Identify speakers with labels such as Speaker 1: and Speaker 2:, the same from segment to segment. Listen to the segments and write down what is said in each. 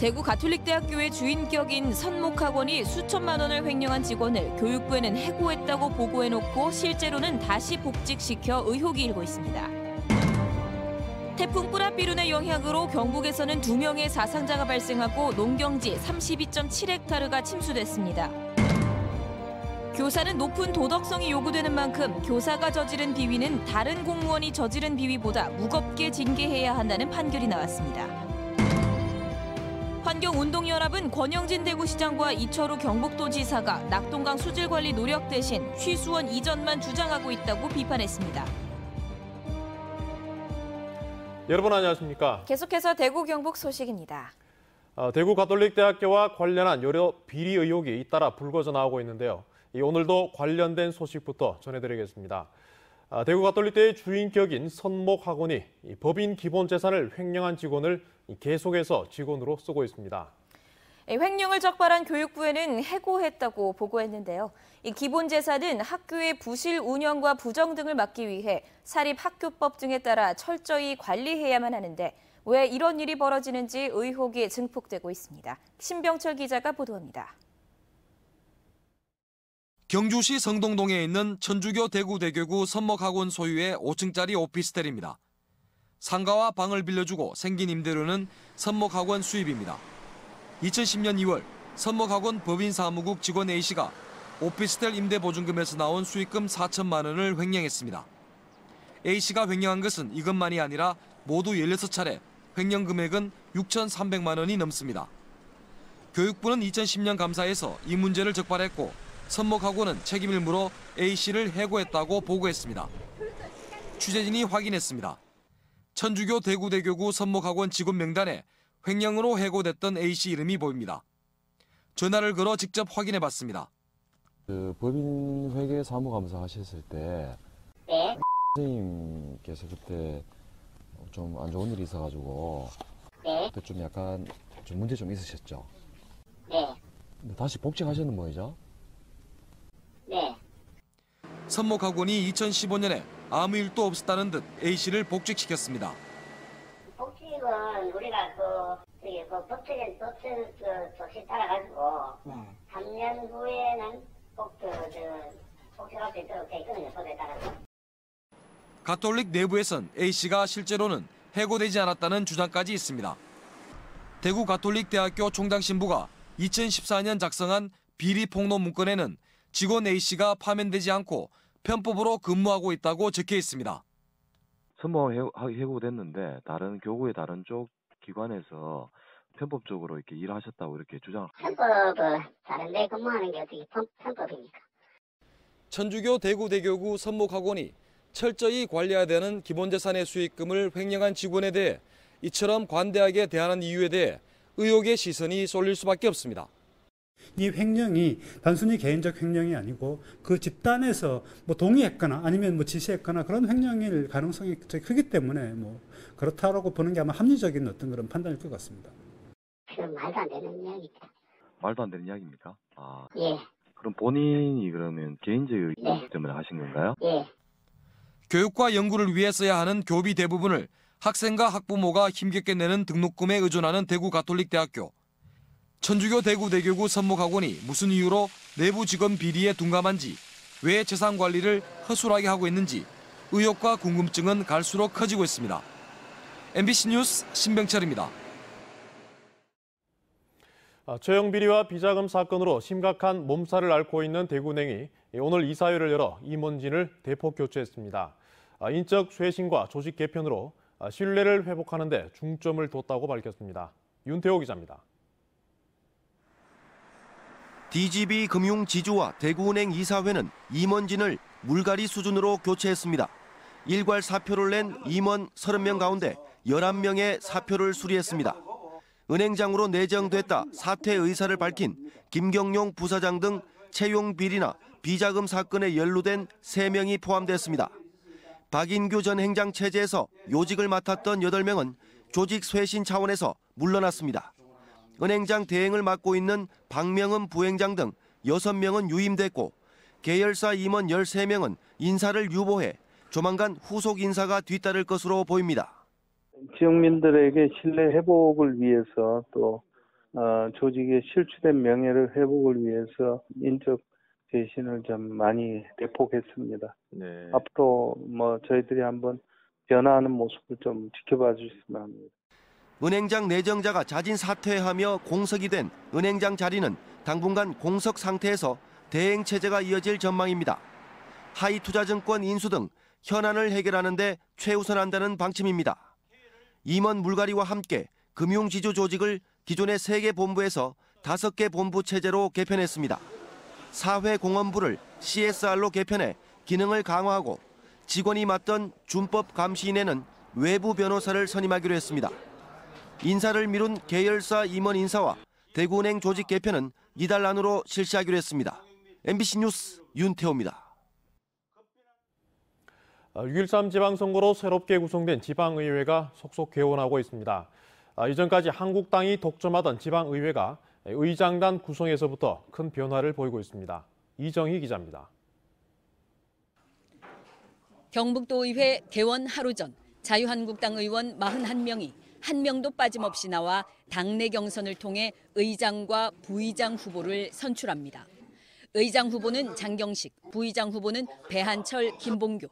Speaker 1: 대구 가톨릭대학교의 주인격인 선목학원이 수천만 원을 횡령한 직원을 교육부에는 해고했다고 보고해놓고 실제로는 다시 복직시켜 의혹이 일고 있습니다. 태풍 뿌라비룬의 영향으로 경북에서는 2명의 사상자가 발생하고 농경지 32.7헥타르가 침수됐습니다. 교사는 높은 도덕성이 요구되는 만큼 교사가 저지른 비위는 다른 공무원이 저지른 비위보다 무겁게 징계해야 한다는 판결이 나왔습니다. 환경운동연합은 권영진 대구시장과 이철우 경북도지사가 낙동강 수질관리 노력 대신 취수원 이전만 주장하고 있다고 비판했습니다.
Speaker 2: 여러분 안녕하십니까?
Speaker 1: 계속해서 대구 경북 소식입니다.
Speaker 2: 대구 가톨릭대학교와 관련한 여러 비리 의혹이 잇따라 불거져 나오고 있는데요. 오늘도 관련된 소식부터 전해드리겠습니다. 대구 가톨릭대의 주인격인 선목학원이 법인 기본재산을 횡령한 직원을 계속해서 직원으로 쓰고 있습니다.
Speaker 1: 횡령을 적발한 교육부에는 해고했다고 보고했는데요. 이 기본재산은 학교의 부실 운영과 부정 등을 막기 위해 사립학교법 등에 따라 철저히 관리해야만 하는데 왜 이런 일이 벌어지는지 의혹이 증폭되고 있습니다. 신병철 기자가 보도합니다.
Speaker 3: 경주시 성동동에 있는 천주교 대구대교구 선목학원 소유의 5층짜리 오피스텔입니다. 상가와 방을 빌려주고 생긴 임대료는 선목학원 수입입니다. 2010년 2월 선목학원 법인사무국 직원 A씨가 오피스텔 임대보증금에서 나온 수익금 4천만 원을 횡령했습니다. A씨가 횡령한 것은 이것만이 아니라 모두 16차례, 횡령 금액은 6,300만 원이 넘습니다. 교육부는 2010년 감사에서 이 문제를 적발했고 선목학원은 책임을 물어 A씨를 해고했다고 보고했습니다. 취재진이 확인했습니다. 천주교 대구대교구 선목학원 직원 명단에 횡령으로 해고됐던 A씨 이름이 보입니다. 전화를 걸어 직접 확인해봤습니다.
Speaker 4: 법인회계 사무감사 하셨을 때
Speaker 5: 네.
Speaker 4: 선생님께서 그때 좀 안 좋은 일이 있어가지고
Speaker 5: 네.
Speaker 4: 그때 좀 약간 좀 문제 좀 있으셨죠?
Speaker 5: 네.
Speaker 4: 다시 복직하셨는 모이죠?
Speaker 5: 네.
Speaker 3: 선목학원이 2015년에 아무 일도 없었다는 듯 A씨를 복직시켰습니다.
Speaker 5: 복직은 우리가 법적인 조치 따라가지고 3년 후에는 꼭 복직할 수 있도록 돼 있거든요, 법에 따라서.
Speaker 3: 가톨릭 내부에선 A씨가 실제로는 해고되지 않았다는 주장까지 있습니다. 대구 가톨릭대학교 총장신부가 2014년 작성한 비리 폭로 문건에는 직원 A씨가 파면되지 않고 편법으로 근무하고 있다고 적혀 있습니다.
Speaker 4: 선모 해고됐는데 다른 교구의 다른 쪽 기관에서 편법적으로 이렇게 일하셨다고 이렇게 주장.
Speaker 5: 편법은 다른데 근무하는 게 어떻게 편법입니까?
Speaker 3: 천주교 대구대교구 선목학원이 철저히 관리해야 되는 기본재산의 수익금을 횡령한 직원에 대해 이처럼 관대하게 대하는 이유에 대해 의혹의 시선이 쏠릴 수밖에 없습니다.
Speaker 6: 이 횡령이 단순히 개인적 횡령이 아니고 그 집단에서 동의했거나 아니면 지시했거나 그런 횡령일 가능성이 크기 때문에 그렇다라고 보는 게 아마 합리적인 어떤 그런 판단일 것 같습니다.
Speaker 5: 그건 말도 안 되는 이야기입니다.
Speaker 4: 말도 안 되는 이야기입니까?
Speaker 5: 예.
Speaker 4: 그럼 본인이 그러면 개인적 의견
Speaker 5: 네.
Speaker 4: 때문에 하신 건가요?
Speaker 5: 예.
Speaker 3: 교육과 연구를 위해 써야 하는 교비 대부분을 학생과 학부모가 힘겹게 내는 등록금에 의존하는 대구 가톨릭대학교. 천주교 대구대교구 선목학원이 무슨 이유로 내부 직원 비리에 둔감한지, 왜 재산 관리를 허술하게 하고 있는지 의혹과 궁금증은 갈수록 커지고 있습니다. MBC 뉴스 신병철입니다.
Speaker 2: 채용 비리와 비자금 사건으로 심각한 몸살을 앓고 있는 대구은행이 오늘 이사회를 열어 임원진을 대폭 교체했습니다. 인적 쇄신과 조직 개편으로 신뢰를 회복하는 데 중점을 뒀다고 밝혔습니다. 윤태호 기자입니다.
Speaker 7: DGB 금융지주와 대구은행 이사회는 임원진을 물갈이 수준으로 교체했습니다. 일괄 사표를 낸 임원 30명 가운데 11명의 사표를 수리했습니다. 은행장으로 내정됐다 사퇴 의사를 밝힌 김경용 부사장 등 채용 비리나 비자금 사건에 연루된 3명이 포함됐습니다. 박인규 전 행장 체제에서 요직을 맡았던 8명은 조직 쇄신 차원에서 물러났습니다. 은행장 대행을 맡고 있는 박명은 부행장 등 6명은 유임됐고 계열사 임원 13명은 인사를 유보해 조만간 후속 인사가 뒤따를 것으로 보입니다.
Speaker 8: 지역민들에게 신뢰 회복을 위해서 또 조직의 실추된 명예를 회복을 위해서 인적 쇄신을 좀 많이 대폭했습니다.
Speaker 9: 네.
Speaker 8: 앞으로 저희들이 한번 변화하는 모습을 좀 지켜봐 주셨으면 합니다.
Speaker 7: 은행장 내정자가 자진 사퇴하며 공석이 된 은행장 자리는 당분간 공석 상태에서 대행 체제가 이어질 전망입니다. 하이투자증권 인수 등 현안을 해결하는 데 최우선한다는 방침입니다. 임원 물갈이와 함께 금융지주 조직을 기존의 3개 본부에서 5개 본부 체제로 개편했습니다. 사회공헌부를 CSR로 개편해 기능을 강화하고 직원이 맡던 준법 감시인에는 외부 변호사를 선임하기로 했습니다. 인사를 미룬 계열사 임원 인사와 대구은행 조직 개편은 이달 안으로 실시하기로 했습니다. MBC 뉴스 윤태호입니다.
Speaker 2: 6.13 지방선거로 새롭게 구성된 지방의회가 속속 개원하고 있습니다. 이전까지 한국당이 독점하던 지방의회가 의장단 구성에서부터 큰 변화를 보이고 있습니다. 이정희 기자입니다.
Speaker 10: 경북도의회 개원 하루 전 자유한국당 의원 41명이 한 명도 빠짐없이 나와 당내 경선을 통해 의장과 부의장 후보를 선출합니다. 의장 후보는 장경식, 부의장 후보는 배한철, 김봉교.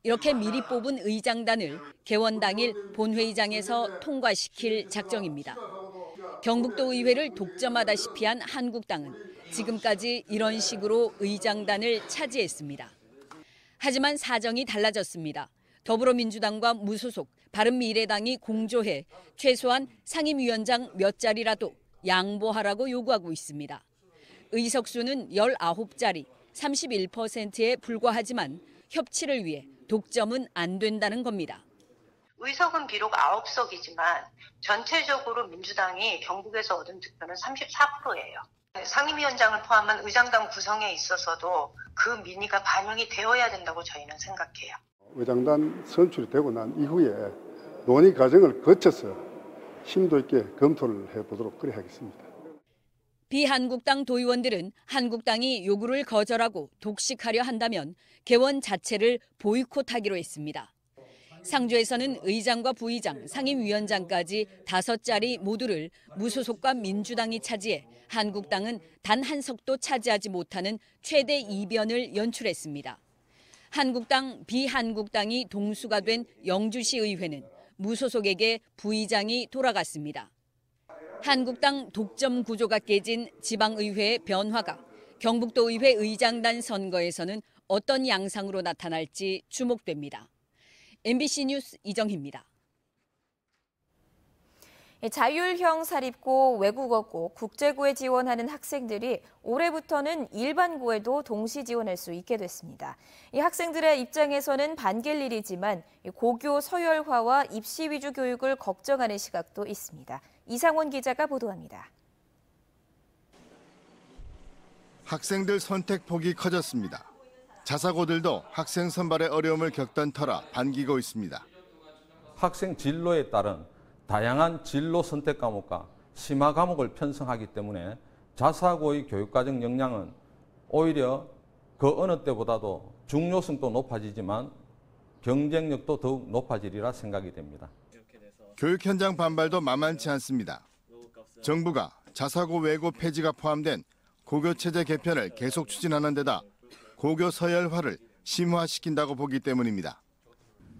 Speaker 10: 이렇게 미리 뽑은 의장단을 개원 당일 본회의장에서 통과시킬 작정입니다. 경북도 의회를 독점하다시피 한 한국당은 지금까지 이런 식으로 의장단을 차지했습니다. 하지만 사정이 달라졌습니다. 더불어민주당과 무소속, 바른미래당이 공조해 최소한 상임위원장 몇 자리라도 양보하라고 요구하고 있습니다. 의석수는 19자리, 31%에 불과하지만 협치를 위해 독점은 안 된다는 겁니다.
Speaker 11: 의석은 비록 9석이지만 전체적으로 민주당이 경북에서 얻은 득표는 34%예요. 상임위원장을 포함한 의장단 구성에 있어서도 그 민의가 반영이 되어야 된다고 저희는 생각해요.
Speaker 12: 의장단 선출이 되고 난 이후에 논의 과정을 거쳐서 심도 있게 검토를 해보도록 그래 하겠습니다.
Speaker 10: 비한국당 도의원들은 한국당이 요구를 거절하고 독식하려 한다면 개원 자체를 보이콧하기로 했습니다. 상주에서는 의장과 부의장, 상임위원장까지 5자리 모두를 무소속과 민주당이 차지해 한국당은 단 한 석도 차지하지 못하는 최대 이변을 연출했습니다. 한국당, 비한국당이 동수가 된 영주시 의회는 무소속에게 부의장이 돌아갔습니다. 한국당 독점 구조가 깨진 지방의회의 변화가 경북도 의회 의장단 선거에서는 어떤 양상으로 나타날지 주목됩니다. MBC 뉴스 이정희입니다.
Speaker 1: 자율형 사립고, 외국어고, 국제고에 지원하는 학생들이 올해부터는 일반고에도 동시 지원할 수 있게 됐습니다. 이 학생들의 입장에서는 반길 일이지만 고교 서열화와 입시 위주 교육을 걱정하는 시각도 있습니다. 이상원 기자가 보도합니다.
Speaker 13: 학생들 선택폭이 커졌습니다. 자사고들도 학생 선발에 어려움을 겪던 터라 반기고 있습니다.
Speaker 14: 학생 진로에 따른 다양한 진로 선택 과목과 심화 과목을 편성하기 때문에 자사고의 교육과정 역량은 오히려 그 어느 때보다도 중요성도 높아지지만 경쟁력도 더욱 높아지리라 생각이 됩니다.
Speaker 13: 교육 현장 반발도 만만치 않습니다. 정부가 자사고 외고 폐지가 포함된 고교체제 개편을 계속 추진하는 데다 고교 서열화를 심화시킨다고 보기 때문입니다.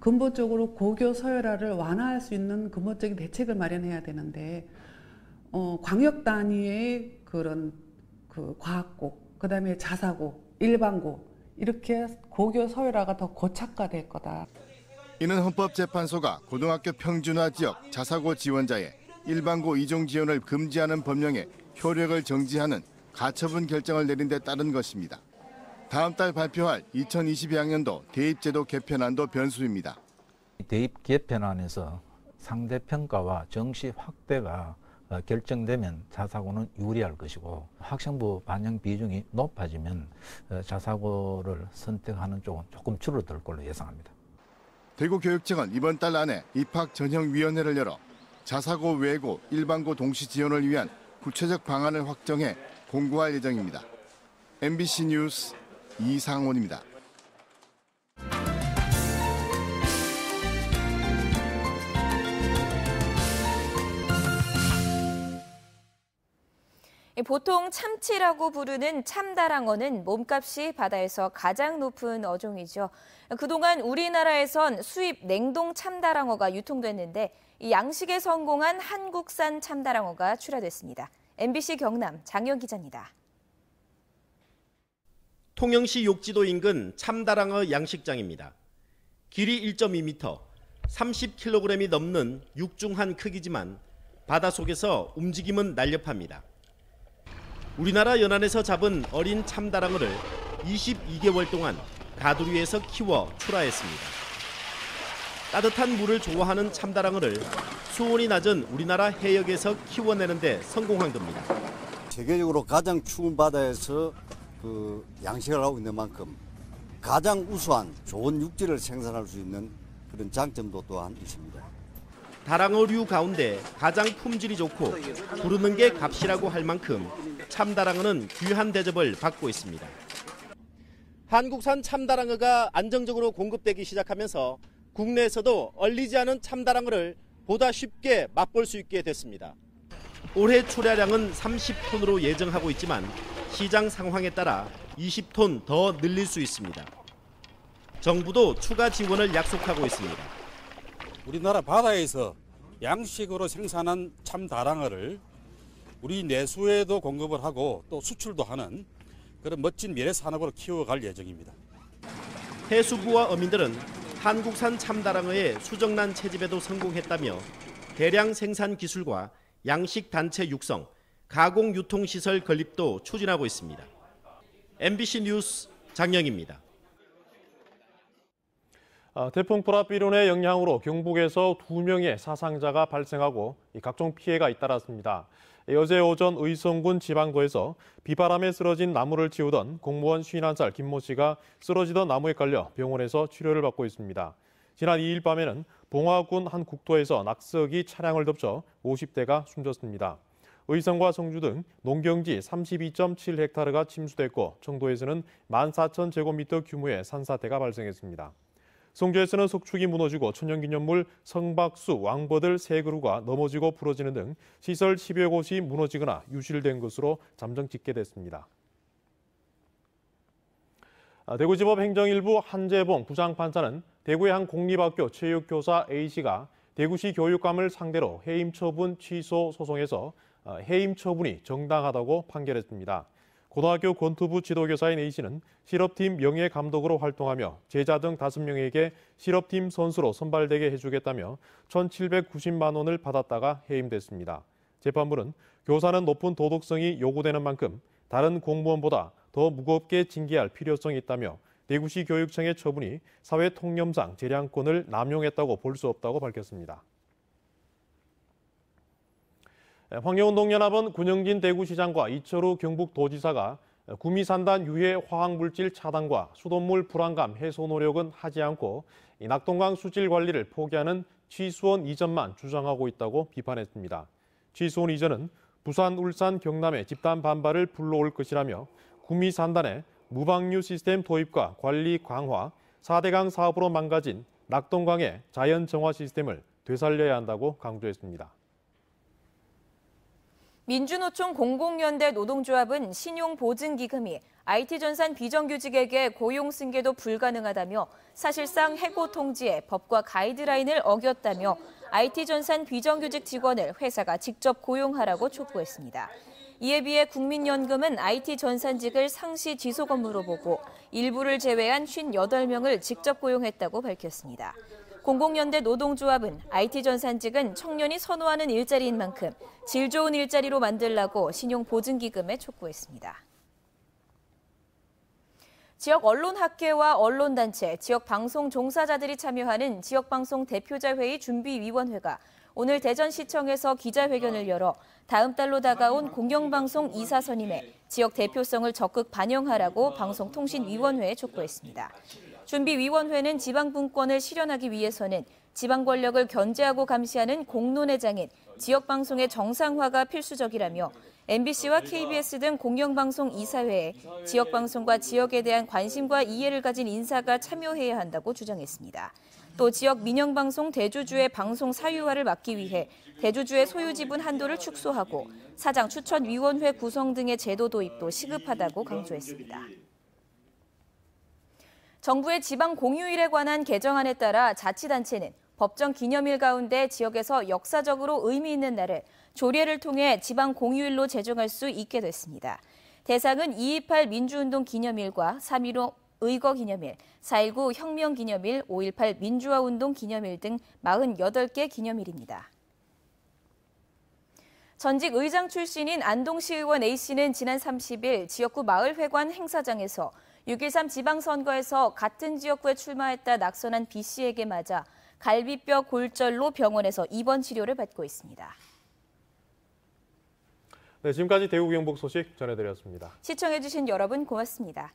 Speaker 15: 근본적으로 고교 서열화를 완화할 수 있는 근본적인 대책을 마련해야 되는데 광역 단위의 그런 과학고, 그다음에 자사고, 일반고 이렇게 고교 서열화가 더 고착화될 거다.
Speaker 13: 이는 헌법재판소가 고등학교 평준화 지역 자사고 지원자의 일반고 이종 지원을 금지하는 법령의 효력을 정지하는 가처분 결정을 내린 데 따른 것입니다. 다음 달 발표할 2022학년도 대입제도 개편안도 변수입니다.
Speaker 16: 대입 개편안에서 상대평가와 정시 확대가 결정되면 자사고는 유리할 것이고 학생부 반영 비중이 높아지면 자사고를 선택하는 쪽은 조금 줄어들 걸로 예상합니다.
Speaker 13: 대구교육청은 이번 달 안에 입학전형위원회를 열어 자사고 외고 일반고 동시 지원을 위한 구체적 방안을 확정해 공고할 예정입니다. MBC 뉴스 이상원입니다.
Speaker 1: 보통 참치라고 부르는 참다랑어는 몸값이 바다에서 가장 높은 어종이죠. 그동안 우리나라에선 수입 냉동 참다랑어가 유통됐는데 이 양식에 성공한 한국산 참다랑어가 출하됐습니다. MBC 경남 장영 기자입니다.
Speaker 9: 통영시 욕지도 인근 참다랑어 양식장입니다. 길이 1.2m, 30kg이 넘는 육중한 크기지만 바닷속에서 움직임은 날렵합니다. 우리나라 연안에서 잡은 어린 참다랑어를 22개월 동안 가두리에서 키워 출하했습니다. 따뜻한 물을 좋아하는 참다랑어를 수온이 낮은 우리나라 해역에서 키워내는 데 성공한 겁니다.
Speaker 17: 세계적으로 가장 추운 바다에서 양식을 하고 있는 만큼 가장 우수한 좋은 육질을 생산할 수 있는 그런 장점도 또한 있습니다.
Speaker 9: 다랑어류 가운데 가장 품질이 좋고 부르는 게 값이라고 할 만큼 참다랑어는 귀한 대접을 받고 있습니다. 한국산 참다랑어가 안정적으로 공급되기 시작하면서 국내에서도 얼리지 않은 참다랑어를 보다 쉽게 맛볼 수 있게 됐습니다. 올해 출하량은 30톤으로 예정하고 있지만 시장 상황에 따라 20톤 더 늘릴 수 있습니다. 정부도 추가 지원을 약속하고 있습니다.
Speaker 18: 우리나라 바다에서 양식으로 생산한 참다랑어를 우리 내수에도 공급을 하고 또 수출도 하는 그런 멋진 미래 산업으로 키워갈 예정입니다.
Speaker 9: 해수부와 어민들은 한국산 참다랑어의 수정란 채집에도 성공했다며 대량 생산 기술과 양식 단체 육성, 가공 유통 시설 건립도 추진하고 있습니다. MBC 뉴스 장영입니다.
Speaker 2: 태풍 프라비론의 영향으로 경북에서 2명의 사상자가 발생하고 각종 피해가 잇따랐습니다. 어제 오전 의성군 지방도에서 비바람에 쓰러진 나무를 치우던 공무원 51살 김모 씨가 쓰러지던 나무에 깔려 병원에서 치료를 받고 있습니다. 지난 2일 밤에는 봉화군 한 국도에서 낙석이 차량을 덮쳐 50대가 숨졌습니다. 의성과 성주 등 농경지 32.7헥타르가 침수됐고 청도에서는 14,000제곱미터 규모의 산사태가 발생했습니다. 성주에서는 석축이 무너지고 천연기념물 성박수, 왕버들 3그루가 넘어지고 부러지는 등 시설 10여 곳이 무너지거나 유실된 것으로 잠정 집계됐습니다. 대구지법 행정일부 한재봉 부장판사는 대구의 한 공립학교 체육교사 A씨가 대구시 교육감을 상대로 해임 처분 취소 소송에서 해임 처분이 정당하다고 판결했습니다. 고등학교 권투부 지도교사인 A씨는 실업팀 명예감독으로 활동하며 제자 등 5명에게 실업팀 선수로 선발되게 해주겠다며 1,790만 원을 받았다가 해임됐습니다. 재판부는 교사는 높은 도덕성이 요구되는 만큼 다른 공무원보다 더 무겁게 징계할 필요성이 있다며 대구시 교육청의 처분이 사회통념상 재량권을 남용했다고 볼 수 없다고 밝혔습니다. 환경운동연합은 군영진 대구시장과 이철우 경북도지사가 구미산단 유해 화학물질 차단과 수돗물 불안감 해소 노력은 하지 않고 낙동강 수질 관리를 포기하는 취수원 이전만 주장하고 있다고 비판했습니다. 취수원 이전은 부산, 울산, 경남의 집단 반발을 불러올 것이라며 구미산단의 무방류 시스템 도입과 관리 강화, 4대강 사업으로 망가진 낙동강의 자연 정화 시스템을 되살려야 한다고 강조했습니다.
Speaker 1: 민주노총 공공연대 노동조합은 신용보증기금이 IT전산 비정규직에게 고용 승계도 불가능하다며 사실상 해고 통지에 법과 가이드라인을 어겼다며 IT전산 비정규직 직원을 회사가 직접 고용하라고 촉구했습니다. 이에 비해 국민연금은 IT전산직을 상시 지속 업무로 보고 일부를 제외한 58명을 직접 고용했다고 밝혔습니다. 공공연대 노동조합은 IT전산직은 청년이 선호하는 일자리인 만큼 질 좋은 일자리로 만들라고 신용보증기금에 촉구했습니다. 지역 언론학계와 언론단체, 지역방송 종사자들이 참여하는 지역방송 대표자회의 준비위원회가 오늘 대전시청에서 기자회견을 열어 다음 달로 다가온 공영방송 이사 선임에 지역 대표성을 적극 반영하라고 방송통신위원회에 촉구했습니다. 준비위원회는 지방분권을 실현하기 위해서는 지방 권력을 견제하고 감시하는 공론의 장인 지역방송의 정상화가 필수적이라며 MBC와 KBS 등 공영방송 이사회에 지역방송과 지역에 대한 관심과 이해를 가진 인사가 참여해야 한다고 주장했습니다. 또 지역 민영방송 대주주의 방송 사유화를 막기 위해 대주주의 소유 지분 한도를 축소하고 사장 추천위원회 구성 등의 제도 도입도 시급하다고 강조했습니다. 정부의 지방 공휴일에 관한 개정안에 따라 자치단체는 법정 기념일 가운데 지역에서 역사적으로 의미 있는 날을 조례를 통해 지방 공휴일로 제정할 수 있게 됐습니다. 대상은 2.28 민주운동 기념일과 3.15 의거 기념일, 4.19 혁명 기념일, 5.18 민주화운동 기념일 등 48개 기념일입니다. 전직 의장 출신인 안동시 의원 A씨는 지난 30일 지역구 마을회관 행사장에서 6.13 지방선거에서 같은 지역구에 출마했다 낙선한 B씨에게 맞아 갈비뼈 골절로 병원에서 입원 치료를 받고 있습니다.
Speaker 2: 네, 지금까지 대구 경북 소식 전해드렸습니다.
Speaker 1: 시청해주신 여러분 고맙습니다.